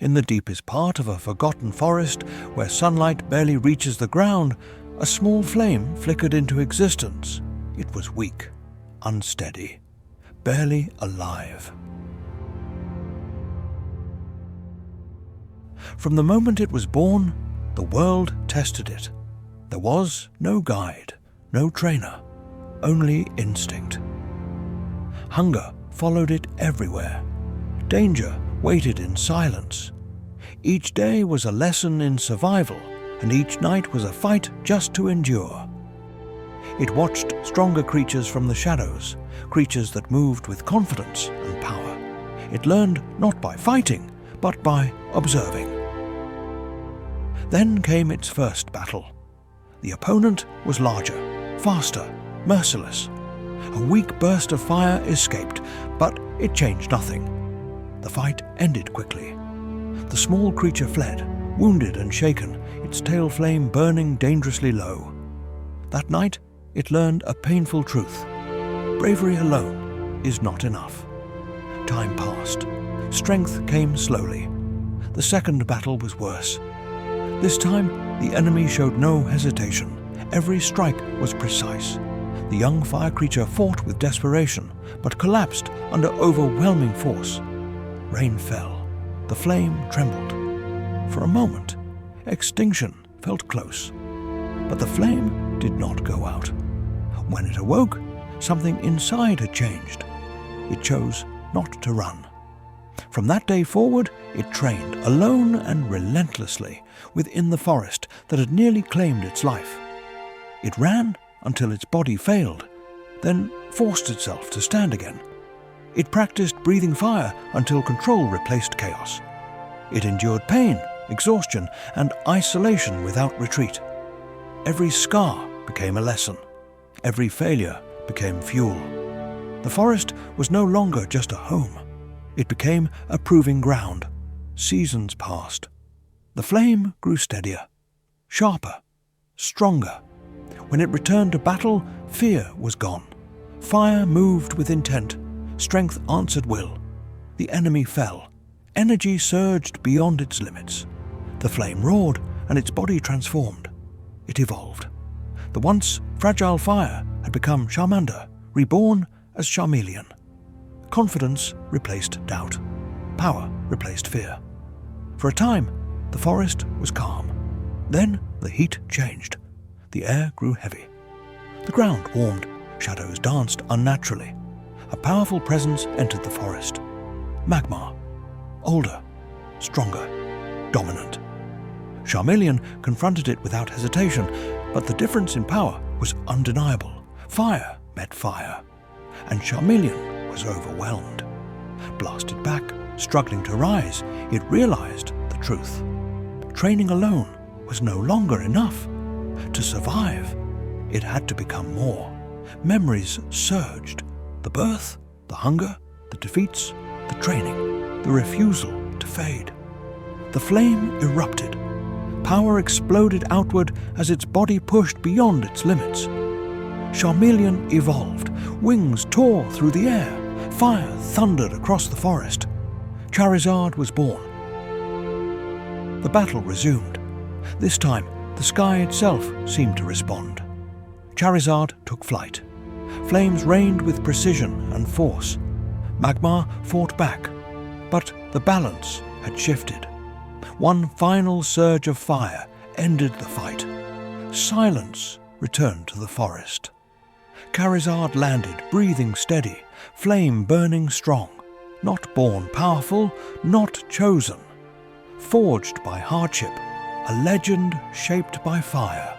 In the deepest part of a forgotten forest, where sunlight barely reaches the ground, a small flame flickered into existence. It was weak, unsteady, barely alive. From the moment it was born, the world tested it. There was no guide, no trainer, only instinct. Hunger followed it everywhere. Danger waited in silence. Each day was a lesson in survival, and each night was a fight just to endure. It watched stronger creatures from the shadows, creatures that moved with confidence and power. It learned not by fighting, but by observing. Then came its first battle. The opponent was larger, faster, merciless. A weak burst of fire escaped, but it changed nothing. The fight ended quickly. The small creature fled, wounded and shaken, its tail flame burning dangerously low. That night, it learned a painful truth. Bravery alone is not enough. Time passed. Strength came slowly. The second battle was worse. This time, the enemy showed no hesitation. Every strike was precise. The young fire creature fought with desperation, but collapsed under overwhelming force. Rain fell. The flame trembled. For a moment, extinction felt close. But the flame did not go out. When it awoke, something inside had changed. It chose not to run. From that day forward, it trained alone and relentlessly within the forest that had nearly claimed its life. It ran until its body failed, then forced itself to stand again. It practiced breathing fire until control replaced chaos. It endured pain, exhaustion, and isolation without retreat. Every scar became a lesson. Every failure became fuel. The forest was no longer just a home. It became a proving ground. Seasons passed. The flame grew steadier, sharper, stronger. When it returned to battle, fear was gone. Fire moved with intent. Strength answered will. The enemy fell. Energy surged beyond its limits. The flame roared, and its body transformed. It evolved. The once fragile fire had become Charmander, reborn as Charmeleon. Confidence replaced doubt. Power replaced fear. For a time, the forest was calm. Then the heat changed. The air grew heavy. The ground warmed. Shadows danced unnaturally. A powerful presence entered the forest. Magmar. Older, stronger, dominant. Charmeleon confronted it without hesitation, but the difference in power was undeniable. Fire met fire, and Charmeleon was overwhelmed. Blasted back, struggling to rise, it realized the truth. Training alone was no longer enough. To survive, it had to become more. Memories surged. The birth, the hunger, the defeats, the training, the refusal to fade. The flame erupted. Power exploded outward as its body pushed beyond its limits. Charmeleon evolved. Wings tore through the air. Fire thundered across the forest. Charizard was born. The battle resumed. This time, the sky itself seemed to respond. Charizard took flight. Flames rained with precision and force. Magmar fought back, but the balance had shifted. One final surge of fire ended the fight. Silence returned to the forest. Charizard landed, breathing steady, flame burning strong. Not born powerful, not chosen. Forged by hardship, a legend shaped by fire.